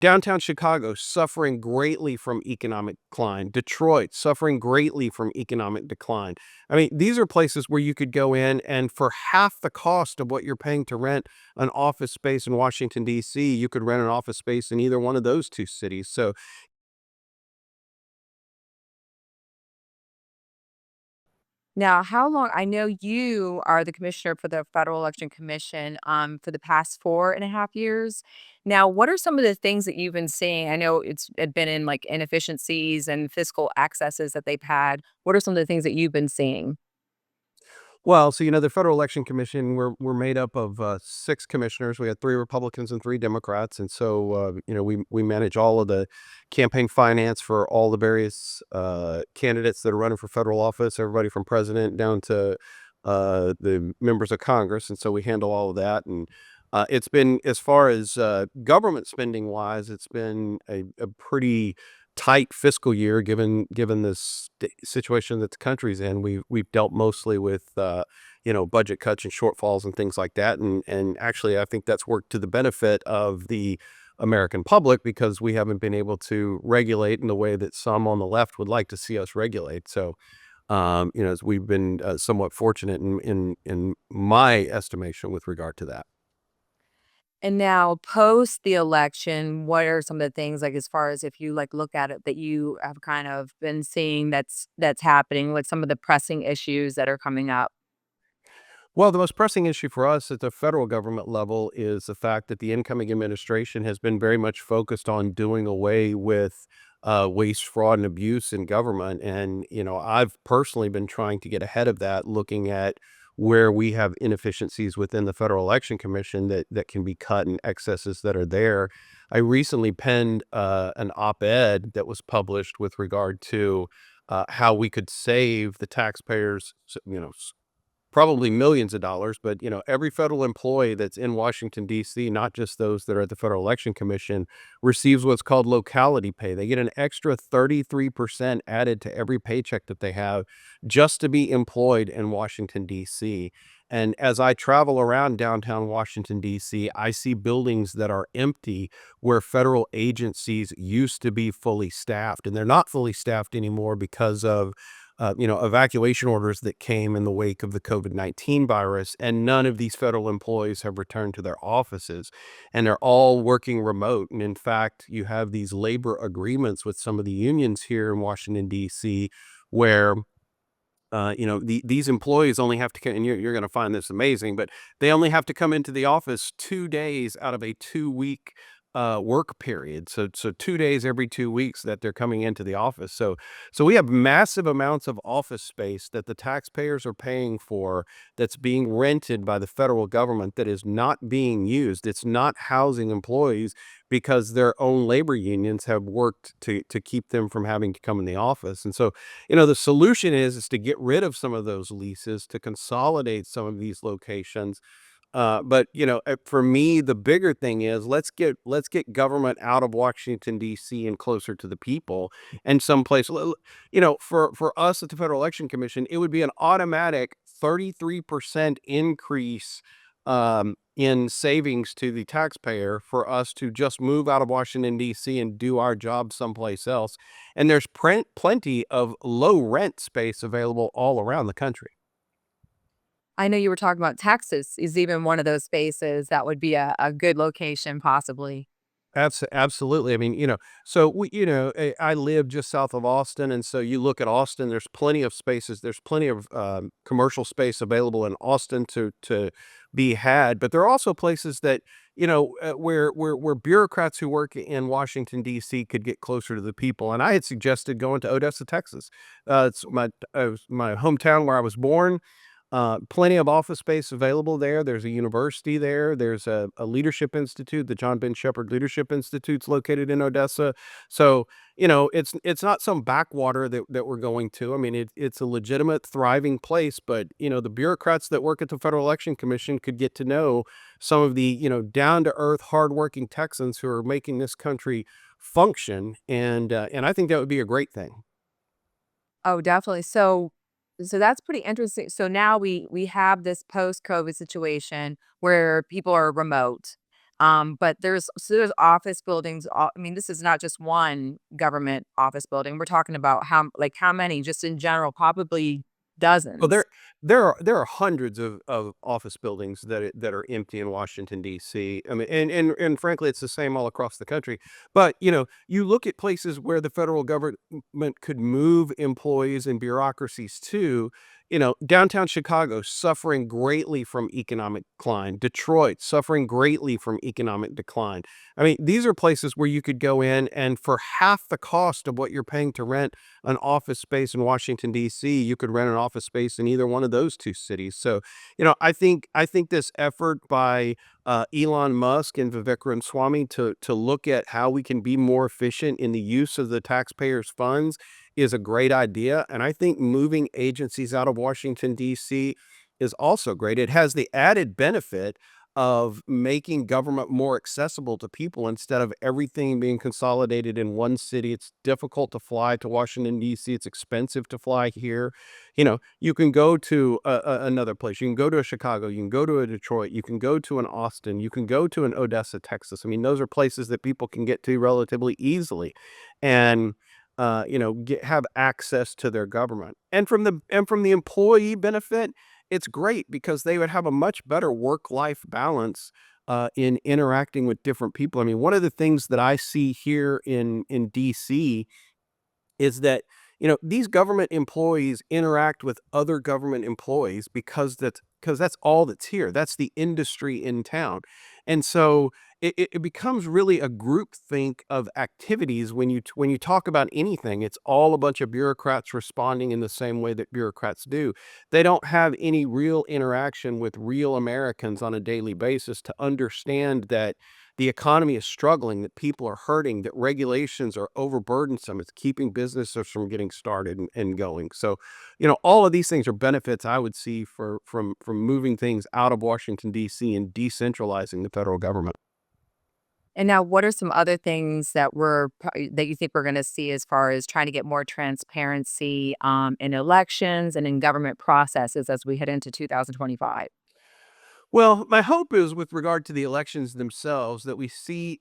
Downtown Chicago suffering greatly from economic decline. Detroit suffering greatly from economic decline. I mean, these are places where you could go in and for half the cost of what you're paying to rent an office space in Washington, D.C., you could rent an office space in either one of those two cities. So Now, how long I know you are the commissioner for the Federal Election Commission, for the past 4.5 years. Now, what are some of the things that you've been seeing? I know it's had been in, like, inefficiencies and fiscal excesses that they've had. What are some of the things that you've been seeing? Well, so, the Federal Election Commission, we're made up of, 6 commissioners. We had 3 Republicans and 3 Democrats, and so, we manage all of the campaign finance for all the various, candidates that are running for federal office, everybody from president down to, the members of Congress, and so we handle all of that, and, it's been as far as, government spending wise, it's been a pretty tight fiscal year given this situation that the country's in. We've dealt mostly with budget cuts and shortfalls and things like that, and actually I think that's worked to the benefit of the American public because we haven't been able to regulate in the way that some on the left would like to see us regulate. So as we've been somewhat fortunate in my estimation with regard to that. And now post the election, what are some of the things, like, as far as if you, like, look at it that you have kind of been seeing that's happening, like some of the pressing issues that are coming up? Well, the most pressing issue for us at the federal government level is the fact that the incoming administration has been very much focused on doing away with waste, fraud, and abuse in government. And, I've personally been trying to get ahead of that, looking at where we have inefficiencies within the Federal Election Commission that can be cut and excesses that are there. I recently penned an op-ed that was published with regard to how we could save the taxpayers, probably millions of dollars, but, every federal employee that's in Washington, D.C., not just those that are at the Federal Election Commission, receives what's called locality pay. They get an extra 33% added to every paycheck that they have just to be employed in Washington, D.C. And as I travel around downtown Washington, D.C., I see buildings that are empty where federal agencies used to be fully staffed, and they're not fully staffed anymore because of evacuation orders that came in the wake of the COVID-19 virus, and none of these federal employees have returned to their offices, and they're all working remote. And in fact, you have these labor agreements with some of the unions here in Washington, D.C., where these employees only have to come, and you're going to find this amazing, but they only have to come into the office 2 days out of a 2 week work period. So 2 days every 2 weeks that they're coming into the office. So we have massive amounts of office space that the taxpayers are paying for that's being rented by the federal government that is not being used. It's not housing employees because their own labor unions have worked to keep them from having to come in the office. And so the solution is to get rid of some of those leases, to consolidate some of these locations. But for me, the bigger thing is let's get government out of Washington D.C. and closer to the people, and someplace. For us at the Federal Election Commission, it would be an automatic 33% increase in savings to the taxpayer for us to just move out of Washington D.C. and do our job someplace else. And there's plenty of low rent space available all around the country. I know you were talking about Texas is even one of those spaces that would be a good location possibly. Absolutely. I mean, so I live just south of Austin, and so you look at Austin. There's plenty of spaces. There's plenty of commercial space available in Austin to be had. But there are also places that where bureaucrats who work in Washington D.C. could get closer to the people. And I had suggested going to Odessa, Texas. It's my hometown where I was born. Plenty of office space available there. There's a university there. There's a leadership institute, the John Ben Shepherd Leadership Institute's located in Odessa. So, it's not some backwater that we're going to. I mean, it's a legitimate, thriving place, but, the bureaucrats that work at the Federal Election Commission could get to know some of the, down-to-earth, hardworking Texans who are making this country function, and I think that would be a great thing. Oh, definitely. So that's pretty interesting. So now we have this post-COVID situation where people are remote. But there's office buildings. I mean, this is not just one government office building. We're talking about how many just in general, probably Well, dozens. there are hundreds of office buildings that are empty in Washington, D.C. I mean, and frankly, it's the same all across the country. But, you look at places where the federal government could move employees and bureaucracies to, downtown Chicago suffering greatly from economic decline, Detroit suffering greatly from economic decline. I mean, these are places where you could go in and for half the cost of what you're paying to rent an office space in Washington, D.C., you could rent an office space in either one of those 2 cities. So, I think this effort by, Elon Musk and Vivek Ramaswamy to look at how we can be more efficient in the use of the taxpayers' funds is a great idea, and I think moving agencies out of Washington, D.C. is also great. It has the added benefit of making government more accessible to people instead of everything being consolidated in one city. It's difficult to fly to Washington, D.C. It's expensive to fly here. You can go to another place. You can go to a Chicago. You can go to a Detroit. You can go to an Austin. You can go to an Odessa, Texas. I mean, those are places that people can get to relatively easily, and have access to their government. And from the employee benefit, it's great because they would have a much better work-life balance, in interacting with different people. I mean, one of the things that I see here in DC is that, these government employees interact with other government employees because that's all that's here. That's the industry in town. And so it becomes really a group think of activities when you talk about anything. It's all a bunch of bureaucrats responding in the same way that bureaucrats do. They don't have any real interaction with real Americans on a daily basis to understand that the economy is struggling, that people are hurting, that regulations are overburdensome. It's keeping businesses from getting started and going. So, all of these things are benefits I would see from moving things out of Washington, D.C. and decentralizing the federal government. And now, what are some other things that you think we're going to see as far as trying to get more transparency in elections and in government processes as we head into 2025? Well, my hope is with regard to the elections themselves that we see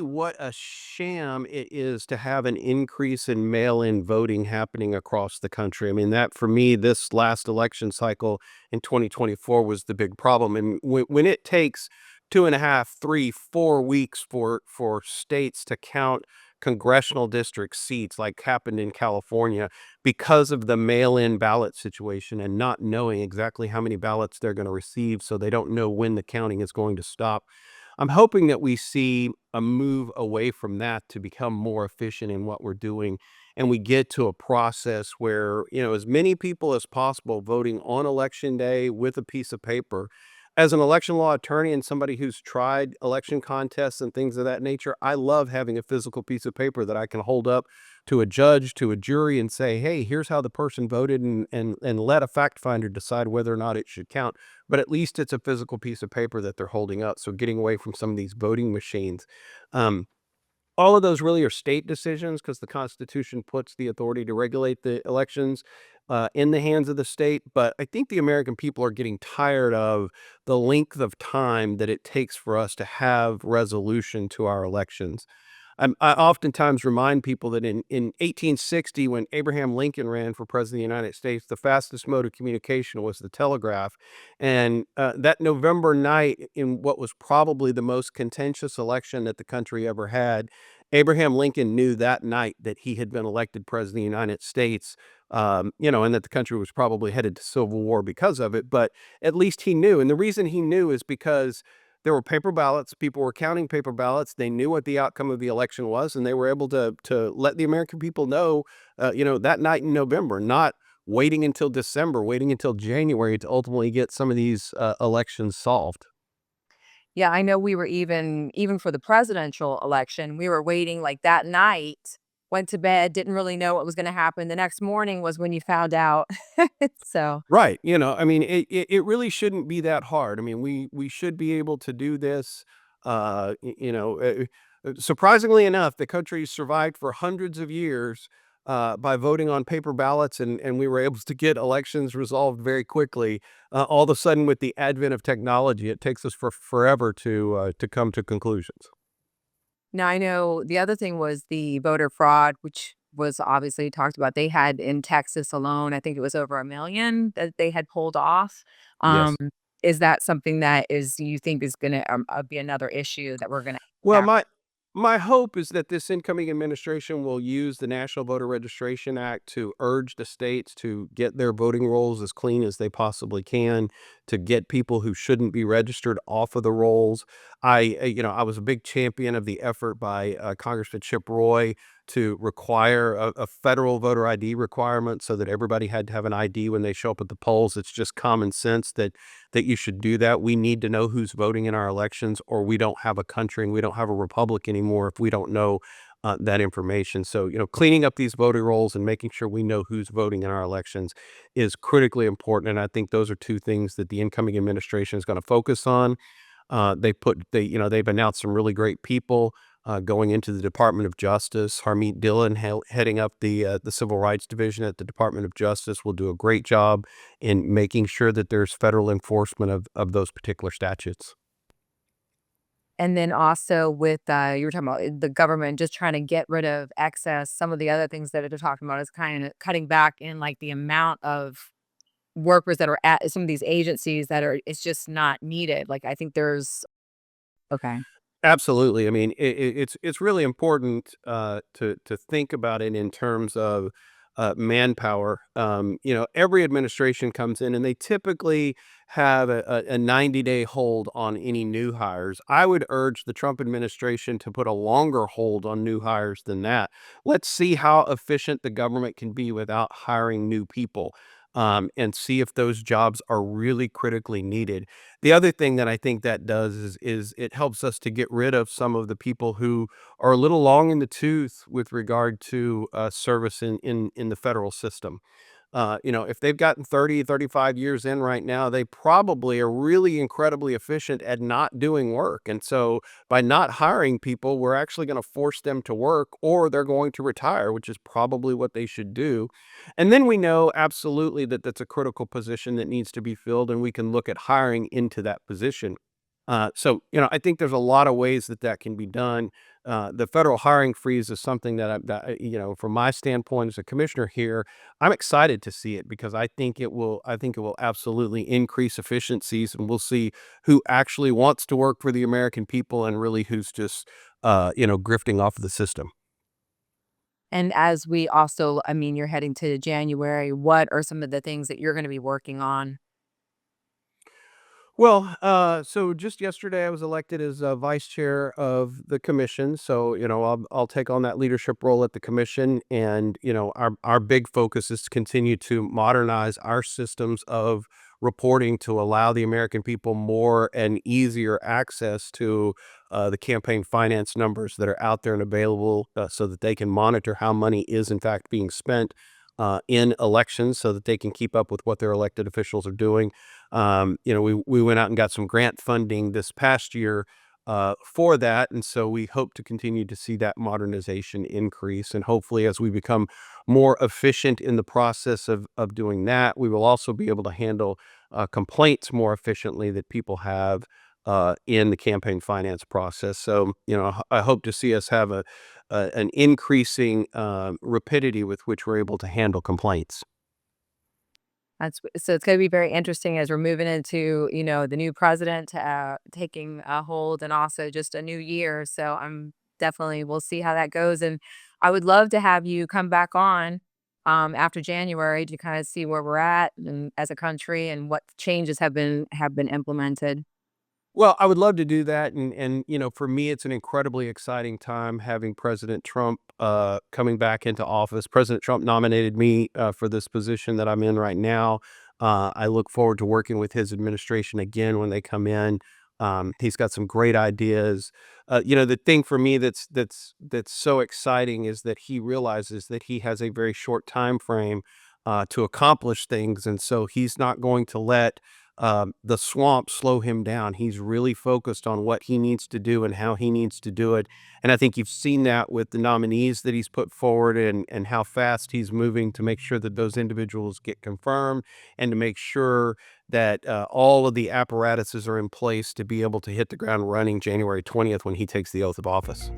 what a sham it is to have an increase in mail-in voting happening across the country. I mean, that for me, this last election cycle in 2024 was the big problem. And when it takes 2.5, 3, 4 weeks for states to count congressional district seats, like happened in California, because of the mail-in ballot situation and not knowing exactly how many ballots they're gonna receive, so they don't know when the counting is going to stop. I'm hoping that we see a move away from that to become more efficient in what we're doing, and we get to a process where, as many people as possible voting on election day with a piece of paper. As an election law attorney and somebody who's tried election contests and things of that nature, I love having a physical piece of paper that I can hold up to a judge, to a jury, and say, "Hey, here's how the person voted," and let a fact finder decide whether or not it should count. But at least it's a physical piece of paper that they're holding up, so getting away from some of these voting machines. Um, all of those really are state decisions because the Constitution puts the authority to regulate the elections, in the hands of the state, but I think the American people are getting tired of the length of time that it takes for us to have resolution to our elections. I oftentimes remind people that in 1860, when Abraham Lincoln ran for president of the United States, the fastest mode of communication was the telegraph. And that November night, in what was probably the most contentious election that the country ever had, Abraham Lincoln knew that night that he had been elected president of the United States, and that the country was probably headed to civil war because of it. But at least he knew. And the reason he knew is because there were paper ballots. People were counting paper ballots. They knew what the outcome of the election was, and they were able to let the American people know, that night in November, not waiting until December, waiting until January to ultimately get some of these elections solved. Yeah, I know we were even for the presidential election, we were waiting like that night, went to bed, didn't really know what was gonna happen. The next morning was when you found out. So, Right. I mean, it really shouldn't be that hard. I mean, we should be able to do this. Surprisingly enough, the country survived for hundreds of years, by voting on paper ballots, and we were able to get elections resolved very quickly. All of a sudden, with the advent of technology, it takes us forever to come to conclusions. Now, I know the other thing was the voter fraud, which was obviously talked about. They had in Texas alone, I think it was over 1,000,000 that they had pulled off. Um, Yes. is that something that is you think is gonna, be another issue that we're gonna Well, have? my hope is that this incoming administration will use the National Voter Registration Act to urge the states to get their voting rolls as clean as they possibly can, to get people who shouldn't be registered off of the rolls. I was a big champion of the effort by Congressman Chip Roy to require a federal voter ID requirement so that everybody had to have an ID when they show up at the polls. It's just common sense that you should do that. We need to know who's voting in our elections, or we don't have a country and we don't have a republic anymore if we don't know that information. So, cleaning up these voting rolls and making sure we know who's voting in our elections is critically important. And I think those are two things that the incoming administration is going to focus on. They've announced some really great people going into the Department of Justice. Harmeet Dillon, heading up the Civil Rights Division at the Department of Justice, will do a great job in making sure that there's federal enforcement of those particular statutes. And then also with, you were talking about the government just trying to get rid of excess. Some of the other things that they're talking about is kind of cutting back in like the amount of workers that are at some of these agencies that are it's just not needed. Like I think there's okay. Absolutely. I mean, it's really important to think about it in terms of manpower. Every administration comes in and they typically have a 90-day hold on any new hires. I would urge the Trump administration to put a longer hold on new hires than that. Let's see how efficient the government can be without hiring new people. And see if those jobs are really critically needed. The other thing that I think that does is it helps us to get rid of some of the people who are a little long in the tooth with regard to service in the federal system. If they've gotten 30, 35 years in right now, they probably are really incredibly efficient at not doing work. And so by not hiring people, we're actually going to force them to work or they're going to retire, which is probably what they should do. And then we know absolutely that that's a critical position that needs to be filled, and we can look at hiring into that position. I think there's a lot of ways that that can be done. The federal hiring freeze is something from my standpoint as a commissioner here, I'm excited to see it because I think it will absolutely increase efficiencies, and we'll see who actually wants to work for the American people and really who's just grifting off of the system. And as we also I mean, you're heading to January, what are some of the things that you're gonna be working on? Well, so just yesterday I was elected as vice chair of the commission. So, I'll take on that leadership role at the commission. And, our big focus is to continue to modernize our systems of reporting to allow the American people more and easier access to the campaign finance numbers that are out there and available so that they can monitor how money is in fact being spent in elections so that they can keep up with what their elected officials are doing. We went out and got some grant funding this past year for that, and so we hope to continue to see that modernization increase. And hopefully, as we become more efficient in the process of doing that, we will also be able to handle complaints more efficiently that people have in the campaign finance process. So, I hope to see us have an increasing rapidity with which we're able to handle complaints. So it's gonna be very interesting as we're moving into, the new president, taking a hold and also just a new year. So I'm definitely we'll see how that goes. And I would love to have you come back on after January to kind of see where we're at and as a country and what changes have been implemented. Well, I would love to do that, and for me, it's an incredibly exciting time having President Trump coming back into office. President Trump nominated me for this position that I'm in right now. I look forward to working with his administration again when they come in. He's got some great ideas. The thing for me that's so exciting is that he realizes that he has a very short time frame to accomplish things, and so he's not going to let the swamp slow him down. He's really focused on what he needs to do and how he needs to do it. And I think you've seen that with the nominees that he's put forward and how fast he's moving to make sure that those individuals get confirmed and to make sure that all of the apparatuses are in place to be able to hit the ground running January 20th when he takes the oath of office.